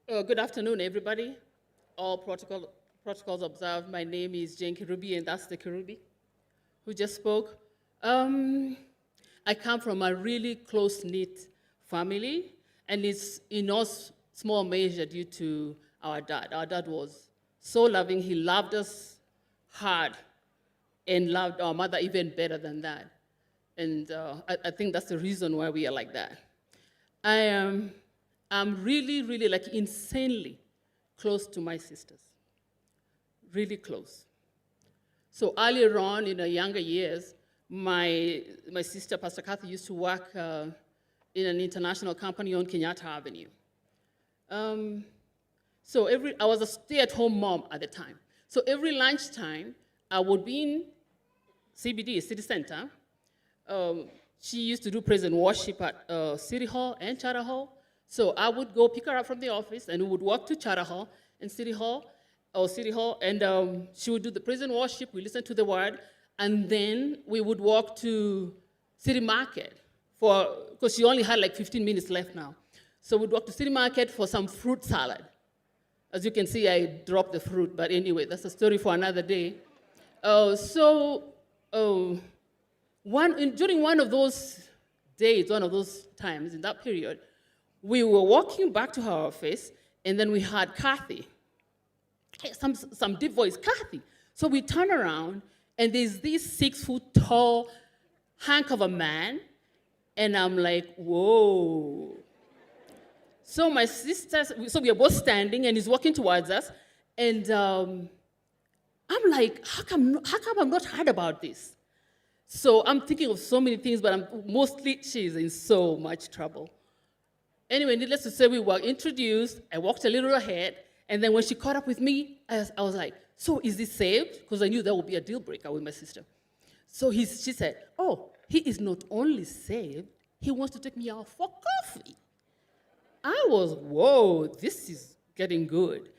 Good afternoon, everybody. All protocols observed. My name is Jane Kirubi, and that's the Kirubi who just spoke. Um, I come from a really close-knit family, and it's in no small measure due to our dad. Our dad was so loving. He loved us hard and loved our mother even better than that. And I think that's the reason why we are like that. I am I'm really, really like insanely close to my sisters, really close. So earlier on in the younger years, my sister, Pastor Kathy, used to work in an international company on Kenyatta Avenue. Um, so I was a stay-at-home mom at the time. So every lunchtime, I would be in CBD, City Center. She used to do praise and worship at City Hall and Charter Hall. So I would go pick her up from the office, and we would walk to Charter Hall and City Hall, and she would do the praise and worship. We listened to the word, and then we would walk to City Market because she only had like 15 minutes left now. So we'd walk to City Market for some fruit salad. As you can see, I dropped the fruit, but anyway, that's a story for another day. During one of those days, one of those times in that period, we were walking back to her office, and then we heard Kathy. Some deep voice, Kathy. So we turn around, and there's this 6-foot tall hunk of a man, and I'm like, whoa. So my sisters, so we are both standing, and he's walking towards us, and I'm like, how come I've not heard about this? So I'm thinking of so many things, but mostly she's in so much trouble. Anyway, needless to say, we were introduced. I walked a little ahead, and then when she caught up with me, I was like, so is he saved? Because I knew that would be a deal breaker with my sister. So she said, oh, he is not only saved, he wants to take me out for coffee. I was, whoa, this is getting good.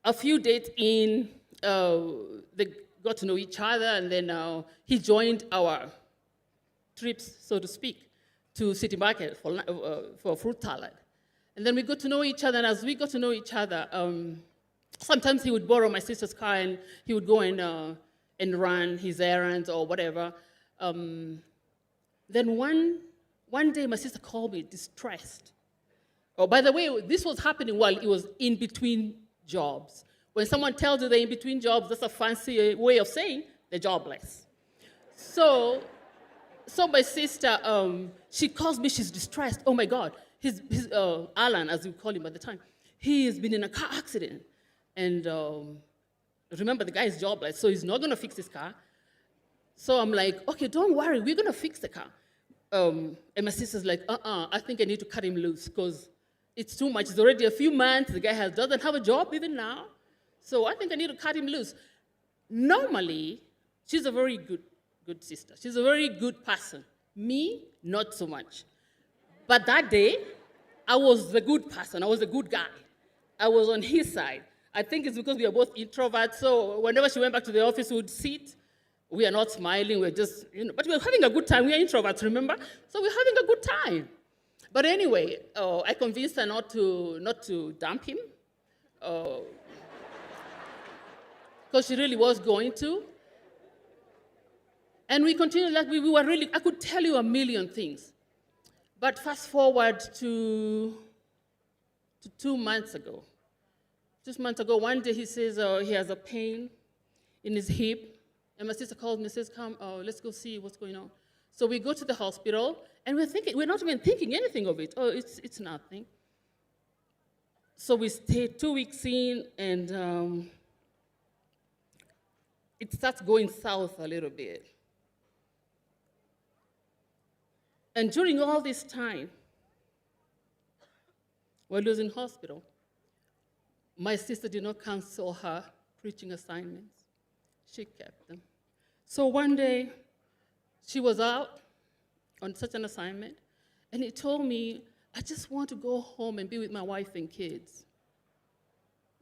A few dates in, they got to know each other, and then he joined our trips, so to speak, to City Market for fruit salad. And then we got to know each other, and as we got to know each other, sometimes he would borrow my sister's car, and he would go and run his errands or whatever. Then one day, my sister called me distressed. Oh, by the way, this was happening while it was in between jobs. When someone tells you they're in between jobs, that's a fancy way of saying they're jobless. So my sister, she calls me, she's distressed. Oh my God, Allan, as we call him at the time, he has been in a car accident. And remember, the guy is jobless, so he's not gonna fix his car. So I'm like, okay, don't worry, we're gonna fix the car. And my sister's like, I think I need to cut him loose because it's too much. It's already a few months, the guy doesn't have a job even now. So I think I need to cut him loose. Normally, she's a very good sister. She's a very good person. Me, not so much. But that day, I was the good person. I was the good guy. I was on his side. I think it's because we are both introverts. So whenever she went back to the office, we would sit. We are not smiling. We're just, but we're having a good time. We are introverts, remember? So we're having a good time. But anyway, I convinced her not to dump him. Because she really was going to. And we continued like we were really, I could tell you a million things. But fast forward to 2 months ago. 2 months ago, one day he says he has a pain in his hip. And my sister calls me and says, come, let's go see what's going on. So we go to the hospital, and we're not even thinking anything of it. Oh, it's nothing. So we stayed 2 weeks in, and it starts going south a little bit. And during all this time, while he was in hospital, my sister did not cancel her preaching assignments. She kept them. So one day, she was out on such an assignment, and he told me, I just want to go home and be with my wife and kids.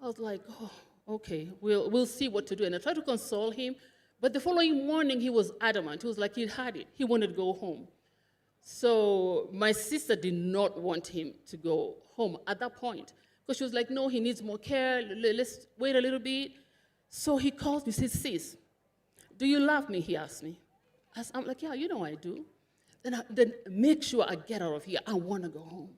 I was like, oh, okay, we'll see what to do. And I tried to console him, but the following morning, he was adamant. He was like, he had it. He wanted to go home. So my sister did not want him to go home at that point, Because she was like, no, he needs more care. Let's wait a little bit. So he calls me, says, sis, do you love me? He asked me. I'm like, yeah, you know I do. Then make sure I get out of here. I want to go home.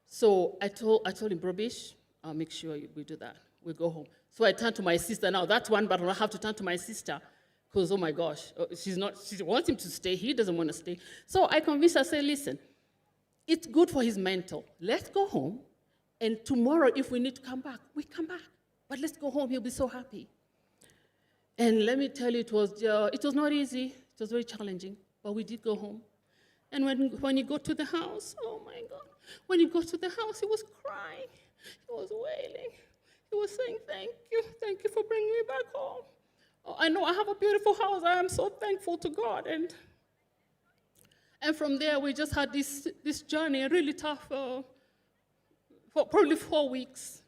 So I told him, Brobish, I'll make sure we do that. We go home. So I turned to my sister. Now that's one battle. I have to turn to my sister because, oh my gosh, she wants him to stay. He doesn't want to stay. So I convinced her, I said, listen, it's good for his mental. Let's go home. And tomorrow, if we need to come back, we come back. But let's go home. He'll be so happy. And let me tell you, it was not easy. It was very challenging. But we did go home. And when you go to the house, oh my God. When you go to the house, he was crying. He was wailing. He was saying, thank you for bringing me back home. Oh, I know I have a beautiful house. I am so thankful to God. And from there, we just had this journey, really tough, for probably 4 weeks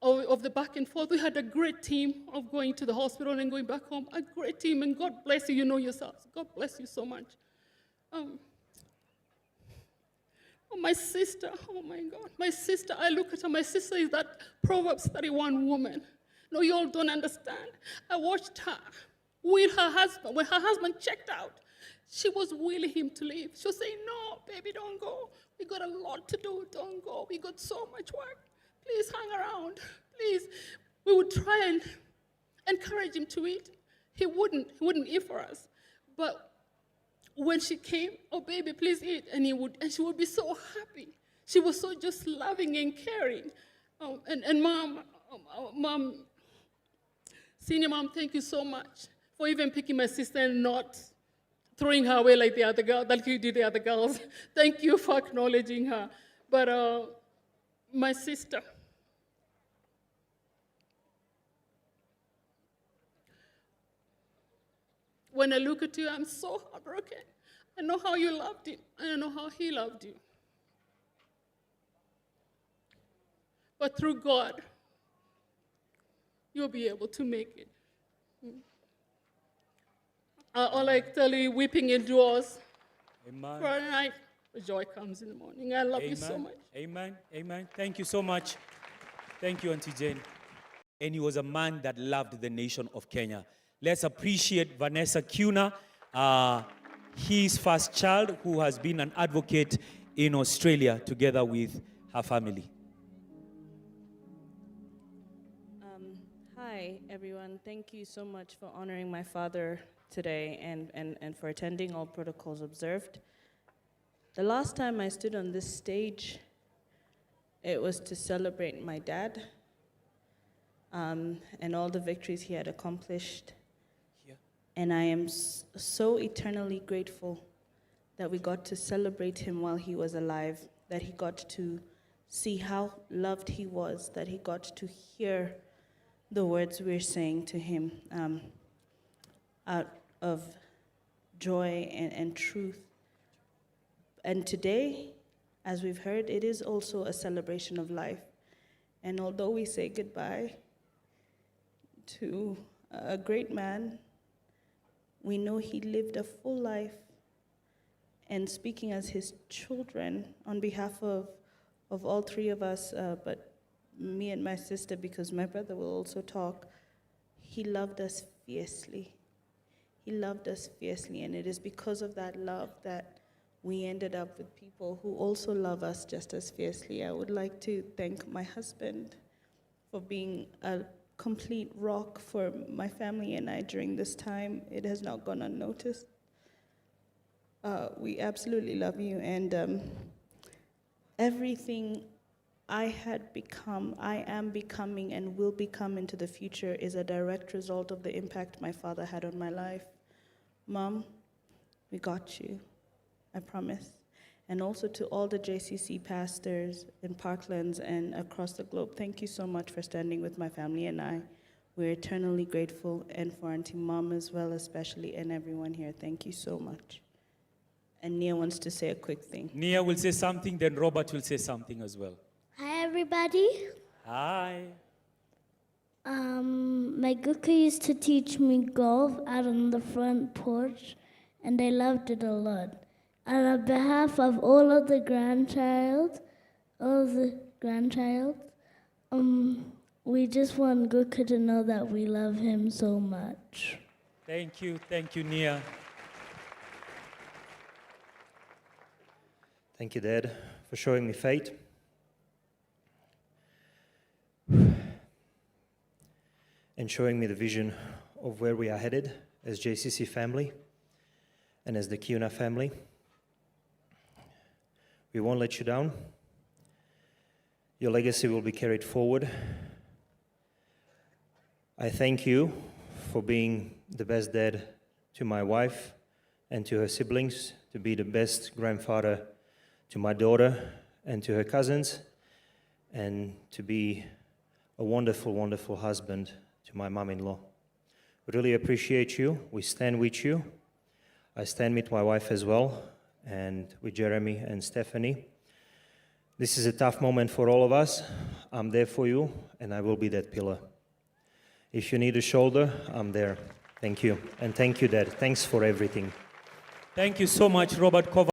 of the back and forth. We had a great team of going to the hospital and going back home, a great team, and God bless you, you know yourselves. God bless you so much. My sister, oh my God, my sister, I look at her, my sister is that Proverbs 31 woman. No, you all don't understand. I watched her with her husband. When her husband checked out, she was willing him to leave. She was saying, no, baby, don't go. We got a lot to do, don't go. We got so much work. Please hang around, please. We would try and encourage him to eat. He wouldn't eat for us. But when she came, oh baby, please eat, and she would be so happy. She was so just loving and caring. And mom, senior mom, thank you so much for even picking my sister and not throwing her away like the other girl, like you did the other girls. Thank you for acknowledging her. But my sister, when I look at you, I'm so heartbroken. I know how you loved him, and I know how he loved you. But through God, you'll be able to make it. All I tell you, weeping endures for a night, but joy comes in the morning. I love you so much. Amen. Amen. Thank you so much. Thank you, Auntie Jane. And he was a man that loved the nation of Kenya. Let's appreciate Vanessa Kiuna, his first child, who has been an advocate in Australia together with her family. Hi, everyone. Thank you so much for honoring my father today and for attending all protocols observed. The last time I stood on this stage, it was to celebrate my dad and all the victories he had accomplished. And I am so eternally grateful that we got to celebrate him while he was alive, that he got to see how loved he was, that he got to hear the words we're saying to him out of joy and truth. And today, as we've heard, it is also a celebration of life. And although we say goodbye to a great man, we know he lived a full life. And speaking as his children, on behalf of all three of us, but me and my sister, because my brother will also talk, he loved us fiercely. He loved us fiercely, and it is because of that love that we ended up with people who also love us just as fiercely. I would like to thank my husband for being a complete rock for my family and I during this time. It has not gone unnoticed. We absolutely love you, and everything I had become, I am becoming, and will become into the future is a direct result of the impact my father had on my life. Mom, we got you, I promise. And also to all the JCC pastors in Parklands and across the globe, thank you so much for standing with my family and I. We're eternally grateful, and for Auntie Mom as well, especially, and everyone here. Thank you so much. And Nia wants to say a quick thing. Nia will say something, then Robert will say something as well. Hi, everybody. Hi. My Guka used to teach me golf out on the front porch, and I loved it a lot. And on behalf of all of the grandchild all the grandchild. We just want Gurkha to know that we love him so much. Thank you, Nia. Thank you, Dad, for showing me fate. And showing me the vision of where we are headed as JCC family and as the Kiuna family. We won't let you down. Your legacy will be carried forward. I thank you for being the best dad to my wife and to her siblings, to be the best grandfather to my daughter and to her cousins, and to be a wonderful, wonderful husband to my mom-in-law. We really appreciate you. We stand with you. I stand with my wife as well, and with Jeremy and Stephanie. This is a tough moment for all of us. I'm there for you, and I will be that pillar. If you need a shoulder, I'm there. Thank you. And thank you, Dad. Thanks for everything. Thank you so much, Robert Kova.